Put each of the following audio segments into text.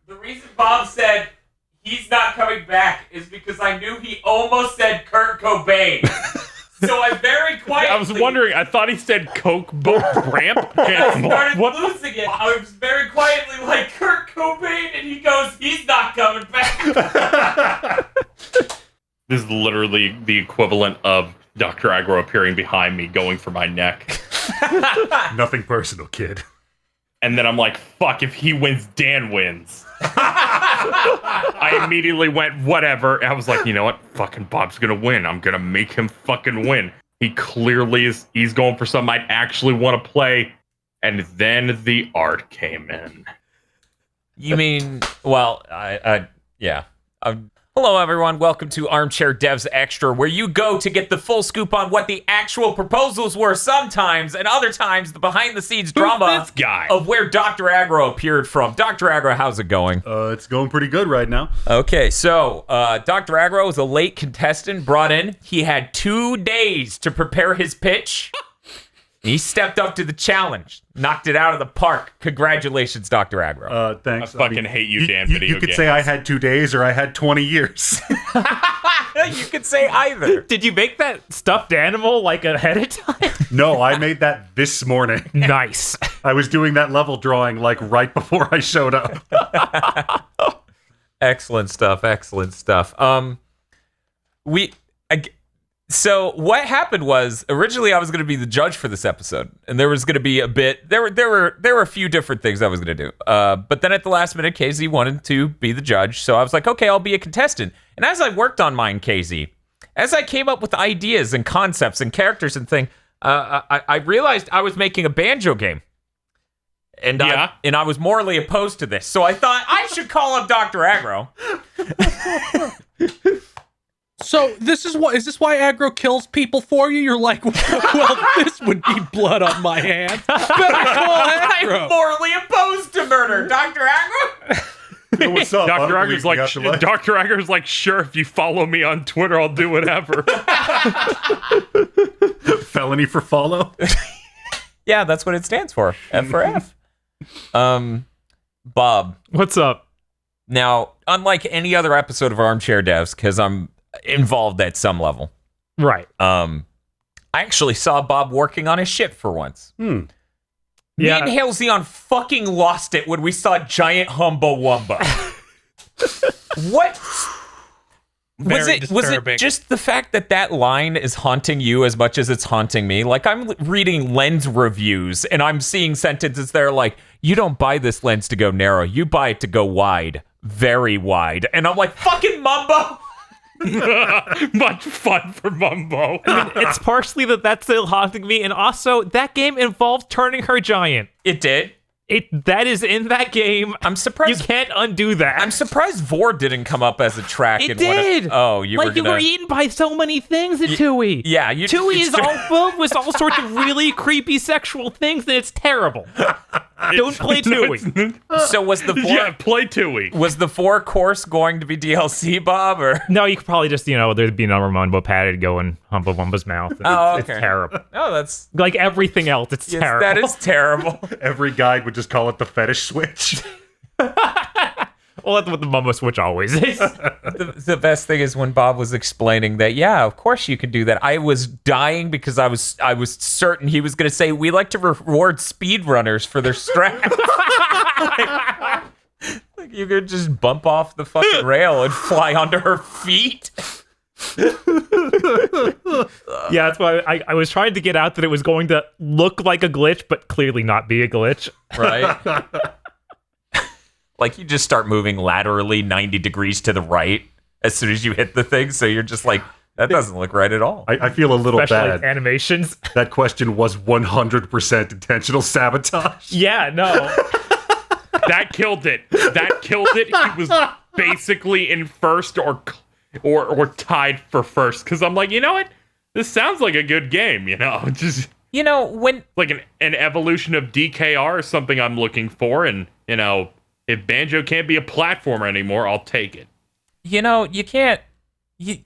the reason Bob said he's not coming back is because I knew he almost said Kurt Cobain. So I very quietly... I was wondering, I thought he said Coke Ramp. I started losing it. I was very quietly like, Kurt Cobain, and he goes, he's not coming back. This is literally the equivalent of Dr. Agro appearing behind me, going for my neck. Nothing personal, kid. And then I'm like, fuck, if he wins, Dan wins. I immediately went, whatever. I was like, you know what? Fucking Bob's gonna win. I'm gonna make him fucking win. He clearly is, he's going for something I'd actually want to play. And then the art came in. You mean, well, yeah. Hello, everyone. Welcome to Armchair Devs Extra, where you go to get the full scoop on what the actual proposals were sometimes, and other times the behind-the-scenes drama this guy? Of where Dr. Agro appeared from. Dr. Agro, how's it going? It's going pretty good right now. Okay, so Dr. Agro was a late contestant brought in. He had 2 days to prepare his pitch. He stepped up to the challenge, knocked it out of the park. Congratulations, Dr. Agro. Thanks. I fucking hate you, damn video You could games. say I had 2 days or I had 20 years. You could say either. Did you make that stuffed animal like ahead of time? No, I made that this morning. Nice. I was doing that level drawing like right before I showed up. Excellent stuff. Excellent stuff. So what happened was originally I was going to be the judge for this episode, and there was going to be a bit. There were a few different things I was going to do. But then at the last minute, KZ wanted to be the judge, so I was like, okay, I'll be a contestant. And as I worked on mine, KZ, as I came up with ideas and concepts and characters and thing, I realized I was making a banjo game. And I was morally opposed to this, so I thought I should call up Dr. Agro. So is this why Agro kills people for you? You're like, well, this would be blood on my hands. Better call Agro. I'm morally opposed to murder, Dr. Agro. Hey, what's up? Dr. Agger's like, sure, if you follow me on Twitter, I'll do whatever. Felony for follow? Yeah, that's what it stands for. F for F. Bob. What's up? Now, unlike any other episode of Armchair Devs, because I'm involved at some level. Right. I actually saw Bob working on his ship for once. Yeah. Me and Halcyon fucking lost it when we saw Giant Humba Wumba. What? Was it just the fact that line is haunting you as much as it's haunting me? Like, I'm reading lens reviews, and I'm seeing sentences there like, you don't buy this lens to go narrow, you buy it to go wide. Very wide. And I'm like, fucking Mumbo! Much fun for Mumbo. I mean, it's partially that's still haunting me, and also that game involved turning her giant. It did. That is in that game. I'm surprised you can't undo that. I'm surprised Vor didn't come up as a track. It did. You were eaten by so many things in Tui. Yeah, Tui is all filled with all sorts of really creepy sexual things, and it's terrible. Don't play Tui. So was the play Tui. Was the 4-course going to be DLC, Bob? Or no, you could probably just there'd be another Mumbo padded go in Humba Wumba's mouth. It's terrible. Oh, that's like everything else. It's terrible. That is terrible. Every guide would just call it the fetish switch. Well, that's what the Mumbo Switch always is. The best thing is when Bob was explaining that, yeah, of course you could do that. I was dying because I was certain he was going to say, we like to reward speedrunners for their strength. like you could just bump off the fucking rail and fly onto her feet. Yeah, that's why I was trying to get out that it was going to look like a glitch, but clearly not be a glitch. Right? Like, you just start moving laterally 90 degrees to the right as soon as you hit the thing, so you're just like, that doesn't look right at all. I feel a little Especially bad. Animations. That question was 100% intentional sabotage. Yeah, no. That killed it. He was basically in first or tied for first, because I'm like, you know what? This sounds like a good game, just... when... Like an evolution of DKR is something I'm looking for, and, if Banjo can't be a platformer anymore, I'll take it. You can't... You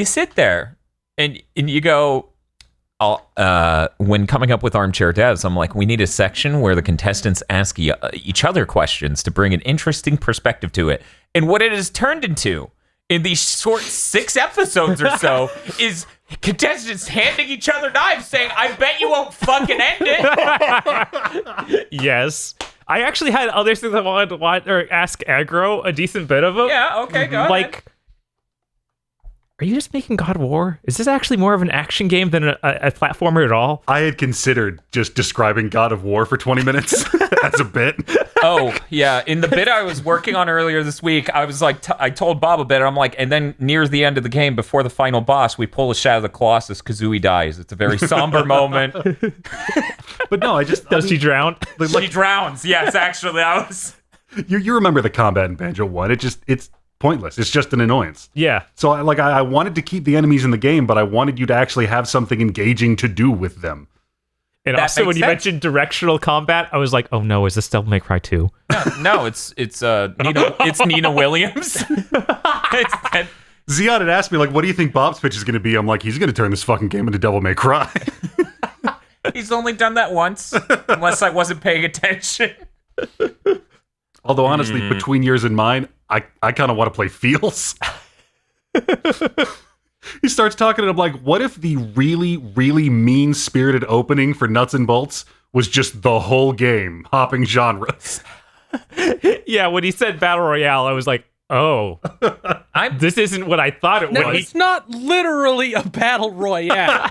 sit there, and you go, when coming up with Armchair Devs, I'm like, we need a section where the contestants ask each other questions to bring an interesting perspective to it. And what it has turned into in these short 6 episodes or so is contestants handing each other knives saying, I bet you won't fucking end it. Yes. I actually had other things I wanted to ask Aggro a decent bit of them. Yeah, okay, go ahead. Like, are you just making God of War? Is this actually more of an action game than a platformer at all? I had considered just describing God of War for 20 minutes as a bit. Oh, yeah. In the bit I was working on earlier this week, I was like, I told Bob a bit, I'm like, and then near the end of the game, before the final boss, we pull a Shadow of the Colossus, Kazooie dies. It's a very somber moment. But no, Does she drown? She drowns. Yes, actually, I was... You remember the combat in Banjo 1. It's pointless. It's just an annoyance. Yeah. So I wanted to keep the enemies in the game, but I wanted you to actually have something engaging to do with them. And That also, makes when you sense. mentioned directional combat, I was like, "Oh no, is this Devil May Cry 2?" No, it's Nina Williams. Zion had asked me, like, what do you think Bob's pitch is going to be? I'm like, he's going to turn this fucking game into Devil May Cry. He's only done that once, unless I wasn't paying attention. Although, honestly, between yours and mine, I kind of want to play Feels. He starts talking, and I'm like, what if the really, really mean-spirited opening for Nuts and Bolts was just the whole game, hopping genres? Yeah, when he said Battle Royale, I was like, "Oh, this isn't what I thought it No, was." it's not literally a battle royale.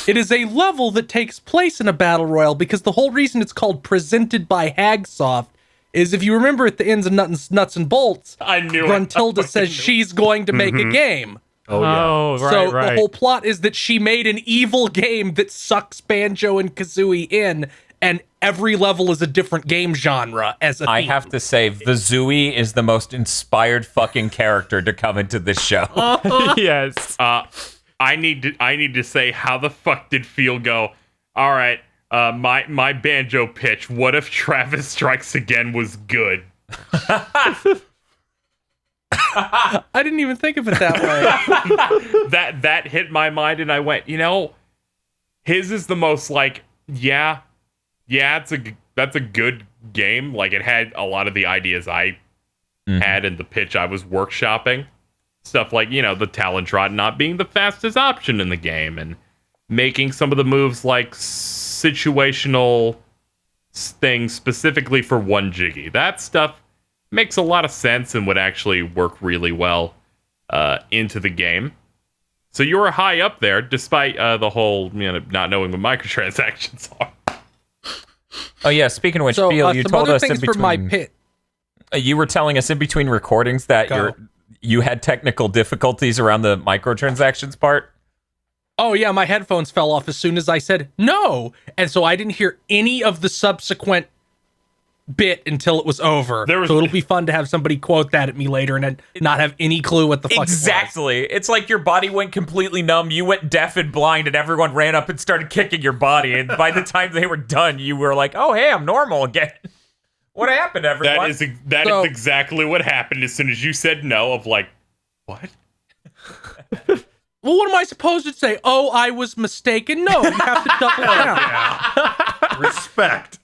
It is a level that takes place in a battle royale because the whole reason it's called Presented by Hagsoft is, if you remember at the ends of Nuts and Bolts, I knew it. Gruntilda says she's going to make a game. Oh, yeah. Oh, right, So right. the whole plot is that she made an evil game that sucks Banjo and Kazooie in, and every level is a different game genre as a I theme. have to say, the Zooey is the most inspired fucking character to come into this show. Yes. I need to say, how the fuck did Feel go? All right, my banjo pitch. What if Travis Strikes Again was good? I didn't even think of it that way. That hit my mind, and I went, his is the most like, that's a good game. Like, it had a lot of the ideas I had in the pitch I was workshopping. Stuff like, the Talontrot not being the fastest option in the game, and making some of the moves like situational things specifically for one Jiggy. That stuff makes a lot of sense and would actually work really well into the game. So you were high up there, despite the whole, not knowing what microtransactions are. Oh yeah, speaking of which, So Phil, you some told other us in things for my between. pit. You were telling us in between recordings that Go. you had technical difficulties around the microtransactions part. Oh yeah, my headphones fell off as soon as I said no, and so I didn't hear any of the subsequent bit until it was over. There was- So it'll be fun to have somebody quote that at me later and then not have any clue what the fuck Exactly. It's like your body went completely numb. You went deaf and blind, and everyone ran up and started kicking your body. And by the time they were done, you were like, "Oh, hey, I'm normal again." What happened, everyone? That is exactly what happened as soon as you said no. Of like, what? Well, what am I supposed to say? Oh, I was mistaken? No, you have to double down. Respect.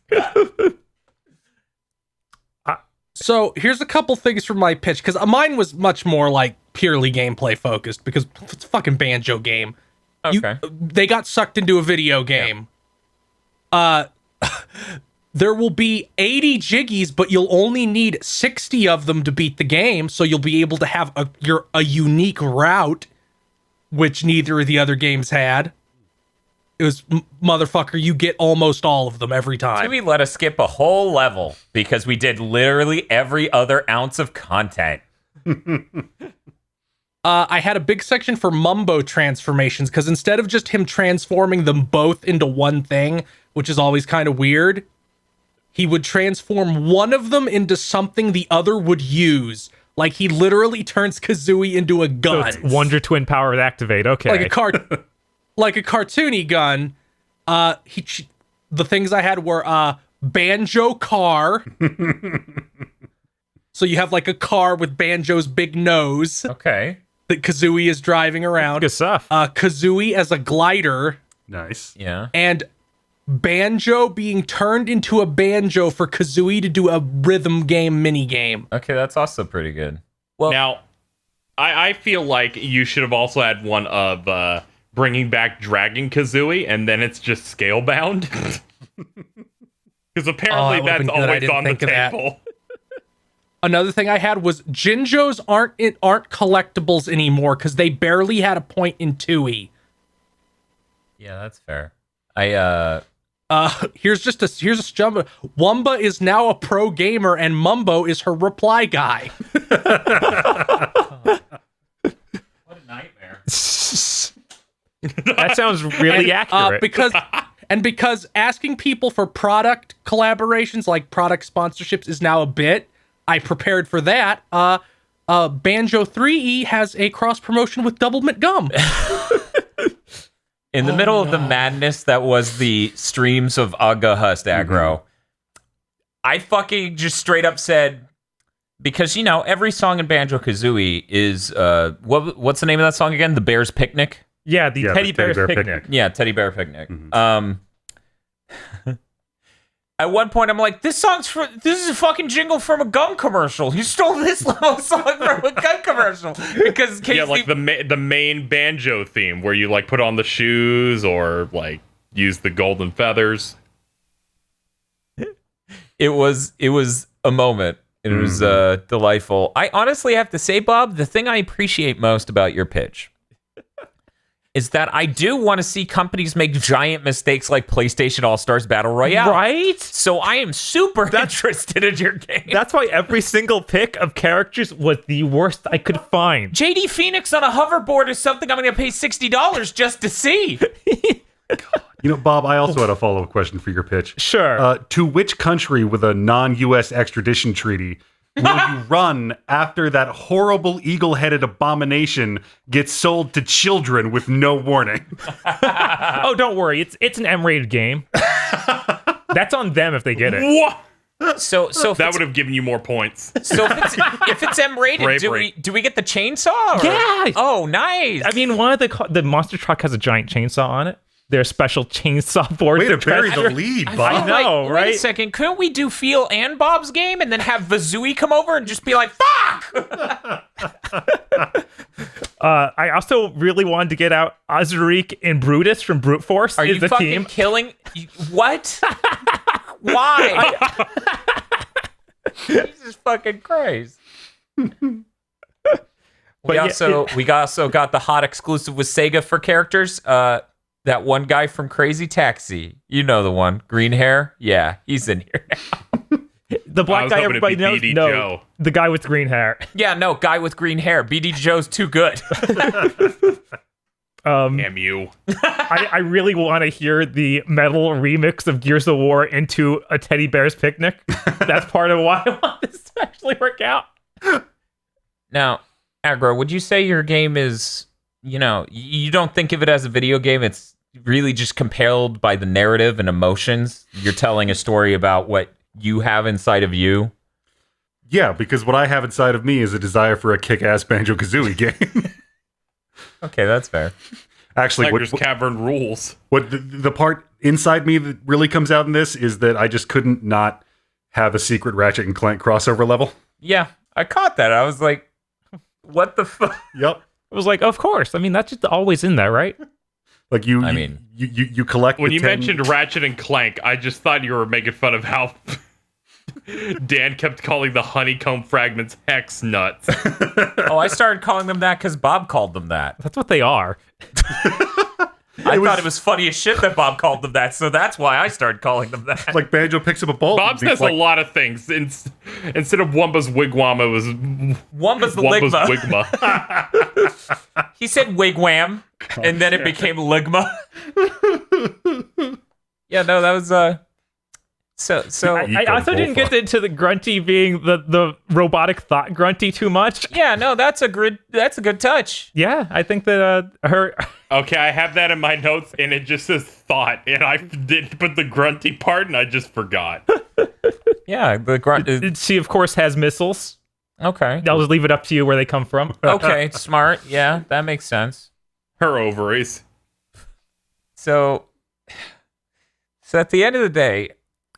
So here's a couple things from my pitch, because mine was much more like purely gameplay focused, because it's a fucking Banjo game. okay. They got sucked into a video game. There will be 80 Jiggies, but you'll only need 60 of them to beat the game, so you'll be able to have a unique route, which neither of the other games had. It was, motherfucker, you get almost all of them every time. We let us skip a whole level because we did literally every other ounce of content. I had a big section for Mumbo transformations, because instead of just him transforming them both into one thing, which is always kind of weird, he would transform one of them into something the other would use. Like, he literally turns Kazooie into a So gun. it's Wonder Twin power with activate. Okay. Like a cartoony gun. The things I had were Banjo car. So you have like a car with Banjo's big nose. Okay. that Kazooie is driving around. Good stuff. Kazooie as a glider, Nice. Yeah. and Banjo being turned into a banjo for Kazooie to do a rhythm game mini game. Okay, that's also pretty good. Well, Now, I feel like you should have also had one of bringing back Dragon Kazooie, and then it's just scale bound. Because apparently that would've that's been good. I always didn't on the think of that. table. Another thing I had was Jinjos aren't collectibles anymore because they barely had a point in 2E. yeah, that's fair. I Here's a jump. Wumba is now a pro gamer, and Mumbo is her reply guy. what a nightmare. That sounds really accurate. Because asking people for product collaborations, like product sponsorships, is now a bit. I prepared for that. Banjo 3E has a cross promotion with Doublemint Gum. In the middle of the madness that was the streams of Aga Hust aggro, I fucking just straight up said, because, every song in Banjo-Kazooie is, what's the name of that song again? The Bear's Picnic? Yeah, the Teddy Bear's Picnic. Yeah, Teddy Bear Picnic. At one point, I'm like, this is a fucking jingle from a gum commercial. You stole this little song from a gum commercial. Because Casey, Yeah, like the main banjo theme where you like put on the shoes or like use the golden feathers. it was a moment. And it was delightful. I honestly have to say, Bob, the thing I appreciate most about your pitch is that I do want to see companies make giant mistakes like PlayStation All-Stars Battle Royale. Right? So I am super interested in your game. That's why every single pick of characters was the worst I could find. JD Phoenix on a hoverboard is something I'm going to pay $60 just to see. Bob, I also had a follow-up question for your pitch. Sure. To which country with a non-U.S. extradition treaty will you run after that horrible eagle-headed abomination gets sold to children with no warning? Oh, don't worry. It's an M-rated game. That's on them if they get it. What? So if That would have given you more points. So if it's M-rated, do we get the chainsaw? Or? Yeah. Oh, nice. I mean, one of the monster truck has a giant chainsaw on it. Their special chainsaw board. Way to bury the lead, Bob. I know, Wait right? a second. Couldn't we do Phil and Bob's game and then have Vazooie come over and just be like, fuck? I also really wanted to get out Azuric and Brutus from Brute Force. Are you the fucking team. killing? What? Why? Jesus fucking Christ. We also got the hot exclusive with Sega for characters. That one guy from Crazy Taxi. You know the one. Green hair? Yeah, he's in here now. The black guy everybody knows? BD No, Joe. the guy with green hair. Yeah, no, guy with green hair. BD Joe's too good. Damn you. I really want to hear the metal remix of Gears of War into a Teddy Bear's Picnic. That's part of why I want this to actually work out. Now, Aggro, would you say your game is, you don't think of it as a video game? It's really just compelled by the narrative and emotions? You're telling a story about what you have inside of you? Yeah, because what I have inside of me is a desire for a kick-ass Banjo-Kazooie game. Okay, that's fair. Actually, Tiger's Cavern rules. what the part inside me that really comes out in this is that I just couldn't not have a secret Ratchet and Clank crossover level. Yeah, I caught that. I was like, what the fuck? Yep. It was like, of course. I mean, that's just always in there, right? Like you collect. When the you 10 mentioned Ratchet and Clank, I just thought you were making fun of how Dan kept calling the honeycomb fragments hex nuts. Oh, I started calling them that because Bob called them that. That's what they are. I thought it was funny as shit that Bob called them that, so that's why I started calling them that. like Banjo picks up a bolt. Bob and says like, a lot of things. Instead of Wumba's wigwam, it was Wumba's the Wumba's Ligma. wigma. He said wigwam, and then it became Ligma. Yeah, no, that was So I also didn't get into the grunty being the robotic thought grunty too much. yeah, no, that's a good touch. Yeah, I think that her. Okay, I have that in my notes, and it just says thought, and I didn't put the grunty part, and I just forgot. Yeah, the grunt. She of course has missiles. Okay. I'll just leave it up to you where they come from. Okay, smart. Yeah, that makes sense. Her ovaries. So at the end of the day,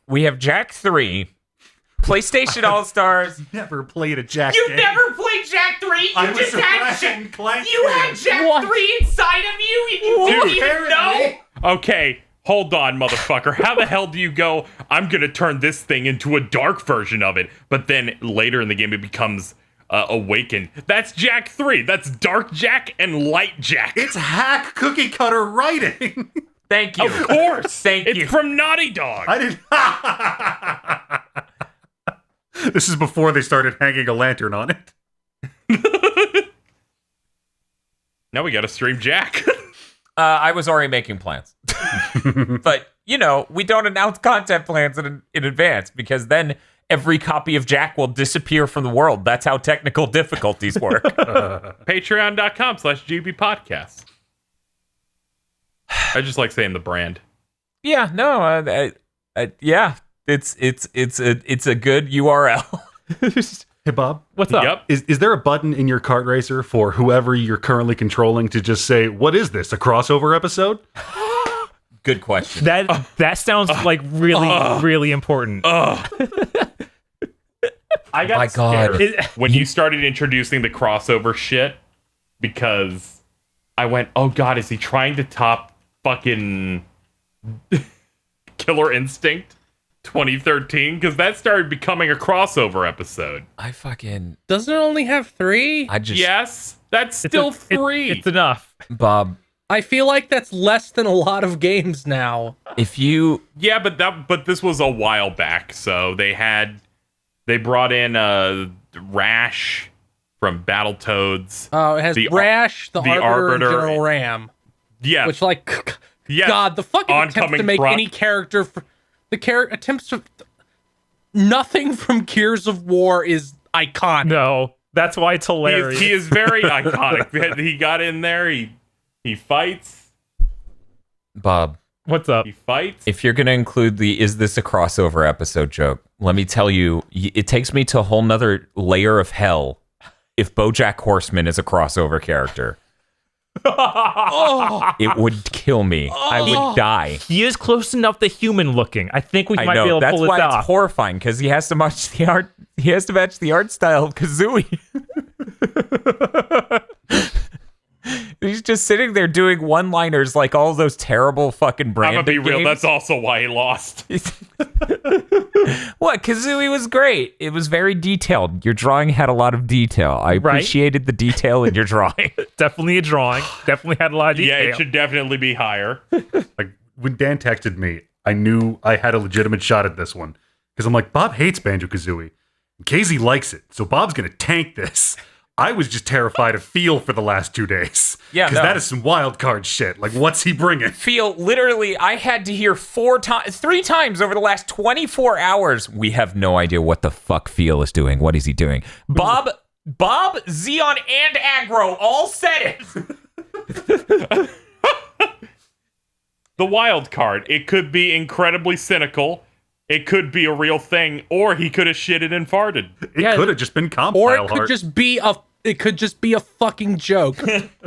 we have Jack 3, PlayStation All-Stars. Never played a Jack You game. never played Jack 3? I You was just a had Ratchet Jack. and Clank You fan. had Jack What? 3 inside of you? You didn't even know? Apparently. Okay, hold on, motherfucker. How the hell do you go, I'm going to turn this thing into a dark version of it, but then later in the game it becomes Awakened? That's Jack 3. That's Dark Jack and Light Jack. It's hack cookie cutter writing. Thank you. Of course. Thank it's you. from Naughty Dog. I didn't. This is before they started hanging a lantern on it. Now we got to stream Jack. I was already making plans. But, we don't announce content plans in advance because then every copy of Jack will disappear from the world. That's how technical difficulties work. Patreon.com/GB Podcast. I just like saying the brand. Yeah, no, yeah, it's a good URL. Hey, Bob. What's up? Yep. Is there a button in your kart racer for whoever you're currently controlling to just say, "What is this? A crossover episode?" Good question. That sounds like really important. I got My God. scared when you started introducing the crossover shit because I went, oh God, is he trying to top fucking Killer Instinct 2013? Because that started becoming a crossover episode. Doesn't it only have 3? Yes, that's still 3. It's enough. Bob, I feel like that's less than a lot of games now. if you Yeah, but this was a while back, so they brought in Rash from Battletoads. It has The Rash, the Arbiter, and Arbiter. General Ram. Yeah, Which, like, yes, God, the fucking attempt oncoming to make front. any character... attempts to... Nothing from Gears of War is iconic. No, that's why it's hilarious. He is very iconic. He got in there. He fights. Bob, What's up? He fights. if you're going to include the "is this a crossover episode" joke, let me tell you, it takes me to a whole nother layer of hell if BoJack Horseman is a crossover character. It would kill me. I would die. He is close enough to human looking. I think we I might be know. able to That's pull this why off. it's horrifying because he has to match the art. He has to match the art style of Kazooie. He's just sitting there doing one-liners like all those terrible fucking I'm branded gonna be real. games. That's also why he lost. What? Kazooie was great. It was very detailed. Your drawing had a lot of detail. I Right. appreciated the detail in your drawing. Definitely a drawing. Definitely had a lot of Yeah, detail. it should definitely be higher. Like when Dan texted me, I knew I had a legitimate shot at this one because I'm like, Bob hates Banjo-Kazooie. KZ likes it, so Bob's gonna tank this. I was just terrified of Feel for the last 2 days. Yeah, because no. that is some wild card shit. Like, what's he bringing? Feel literally, I had to hear 3 times over the last 24 hours. We have no idea what the fuck Feel is doing. What is he doing? Bob, Xeon, and Aggro all said it. The wild card. It could be incredibly cynical. It could be a real thing, or he could have shitted and farted. It Yeah. could have just been compile Or it could art. just be a fucking joke.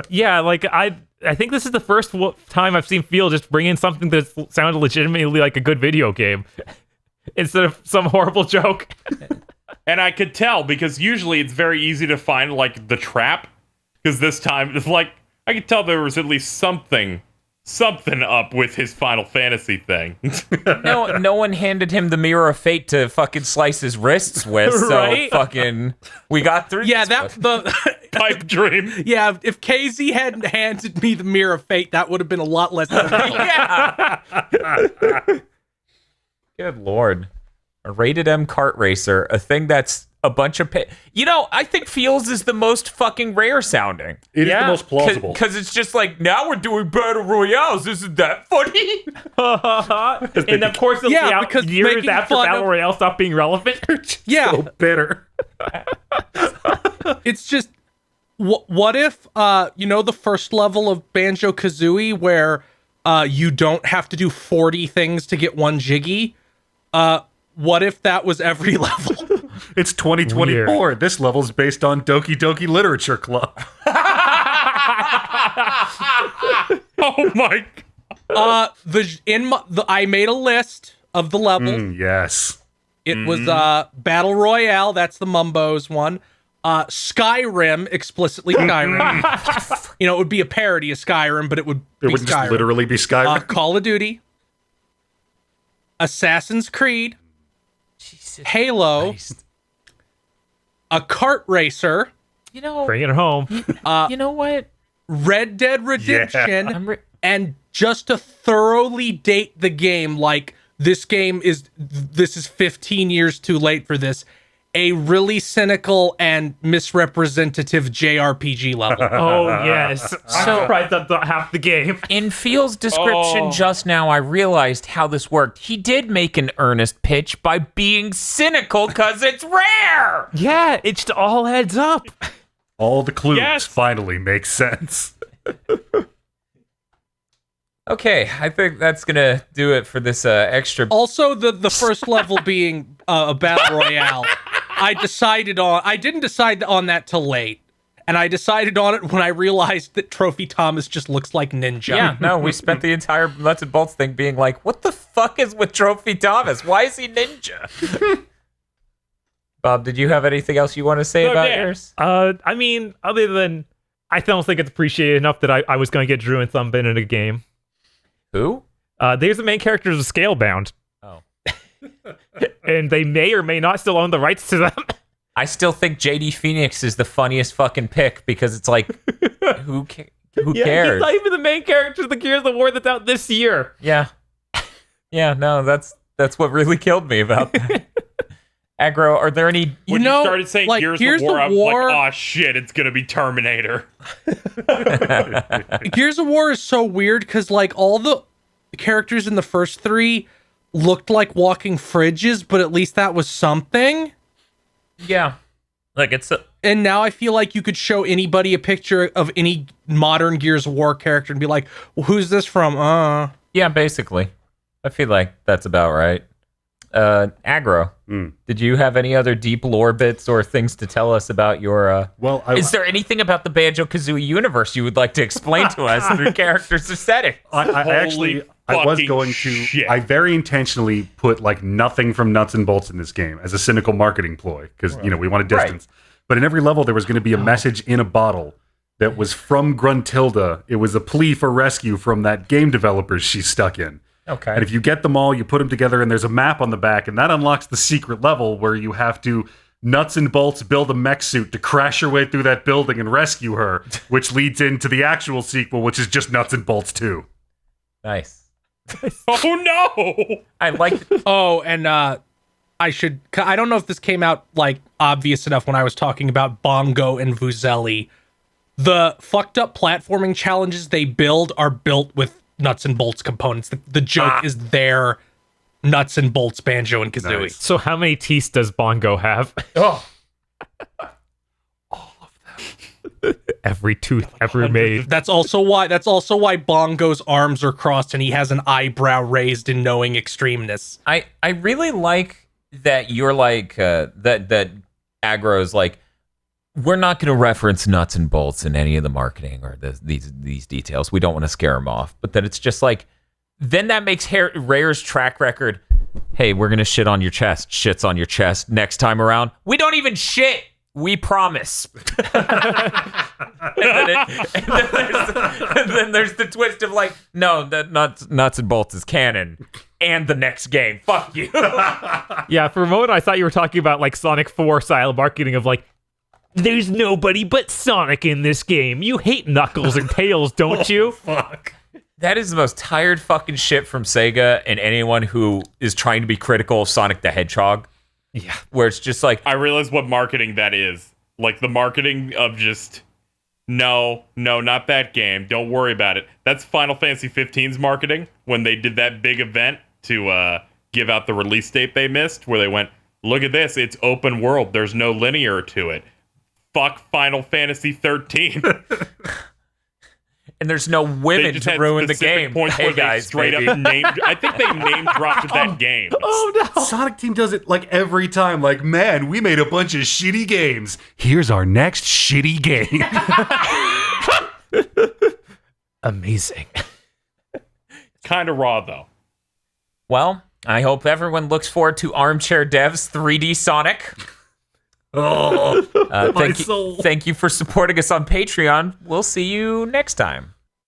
Yeah, like I think this is the first time I've seen Feel just bring in something that sounded legitimately like a good video game instead of some horrible joke. And I could tell because usually it's very easy to find like the trap. Because this time, it's like I could tell there was at least something up with his Final Fantasy thing. No one handed him the Mirror of Fate to fucking slice his wrists with, so Right? fucking we got through. Yeah, this that one. Pipe dream. Yeah, if KZ hadn't handed me the Mirror of Fate, that would have been a lot less difficult. Yeah. Good lord. A rated M kart racer, a thing that's a bunch of I think Feels is the most fucking rare sounding. It is Yeah, the most plausible. Because it's just like, now we're doing battle royales. Isn't that funny? And of course, it'll Yeah, be out because years making after fun Battle of- Royale stopped being relevant. Yeah, So bitter. it's just what if the first level of Banjo-Kazooie where you don't have to do 40 things to get one Jiggy? What if that was every level? It's 2024. Weird. This level's based on Doki Doki Literature Club. Oh my god. I made a list of the levels. Yes. It was Battle Royale, that's the Mumbos one. Skyrim, explicitly Skyrim. It would be a parody of Skyrim, but it would be It would Skyrim. just literally be Skyrim. Call of Duty, Assassin's Creed, Jesus Halo, Christ. a kart racer, Bring it home. You know what? Red Dead Redemption, Yeah. and just to thoroughly date the game, like this is 15 years too late for this, a really cynical and misrepresentative JRPG level. Oh, yes. I'm surprised that's not half the game. In Phil's description just now, I realized how this worked. He did make an earnest pitch by being cynical because it's rare. Yeah, it just all adds up. All the clues Yes. finally make sense. Okay, I think that's gonna do it for this extra. Also, the first level being a battle royale, I didn't decide on that till late, and I decided on it when I realized that Trophy Thomas just looks like Ninja. Yeah, no, we spent the entire nuts and bolts thing being like, what the fuck is with Trophy Thomas? Why is he ninja? Bob, did you have anything else you want to say about yours? I mean, other than I don't think it's appreciated enough that I was going to get Drew and Thumbin in a game. Who? There's the main characters of Scalebound. Oh. And they may or may not still own the rights to them. I still think JD Phoenix is the funniest fucking pick because it's like, who Yeah, cares? he's not even the main character of the Gears of War that's out this year. Yeah. Yeah, no, that's what really killed me about that. Aggro, are there any... When you started saying like, Gears of War, I was like, oh shit, it's gonna be Terminator. Gears of War is so weird because like all the characters in the first three looked like walking fridges, but at least that was something. Yeah. Like, it's... And now I feel like you could show anybody a picture of any modern Gears of War character and be like, well, who's this from? Yeah, basically. I feel like that's about right. Aggro, did you have any other deep lore bits or things to tell us about your... Well, is there anything about the Banjo-Kazooie universe you would like to explain to us through characters or settings? I was going to. shit. I very intentionally put like nothing from nuts and bolts in this game as a cynical marketing ploy because we want a distance. But in every level, there was going to be a message in a bottle that was from Gruntilda. It was a plea for rescue from that game developer she's stuck in. Okay. And if you get them all, you put them together, and there's a map on the back, and that unlocks the secret level where you have to nuts and bolts build a mech suit to crash your way through that building and rescue her, which leads into the actual sequel, which is just nuts and bolts 2. Nice. Oh no! I like... Oh, and I don't know if this came out like obvious enough when I was talking about Bongo and Vuzelli. The fucked up platforming challenges they build are built with nuts and bolts components. The joke is their nuts and bolts Banjo and Kazooie. Nice. So how many teeth does Bongo have? Oh. All of them. Every tooth ever made. That's also why Bongo's arms are crossed and he has an eyebrow raised in knowing extremeness. I really like that you're like, that Aggro's like, we're not going to reference nuts and bolts in any of the marketing or these details. We don't want to scare them off. But then it's just like, then that makes Rare's track record. Hey, we're going to shit on your chest. Shit's on your chest. Next time around, we don't even shit. We promise. and then there's the twist of like, no, that nuts and bolts is canon. And the next game. Fuck you. Yeah, for a moment I thought you were talking about like Sonic 4 style marketing of like, there's nobody but Sonic in this game. You hate Knuckles and Tails, don't you? Fuck. That is the most tired fucking shit from Sega and anyone who is trying to be critical of Sonic the Hedgehog. Yeah. Where it's just like, I realize what marketing that is. Like the marketing of just, no, not that game. Don't worry about it. That's Final Fantasy 15's marketing when they did that big event to give out the release date they missed, where they went, look at this, it's open world. There's no linear to it. Fuck Final Fantasy 13. and there's no They women just to had ruin the specific game. points Hey where they guys, straight baby. up named. I think they name dropped that game. Oh no. Sonic Team does it like every time. Like, man, we made a bunch of shitty games. Here's our next shitty game. Amazing. Kind of raw though. Well, I hope everyone looks forward to Armchair Dev's 3D Sonic. Oh, my Thank you, soul. thank you for supporting us on Patreon. We'll see you next time.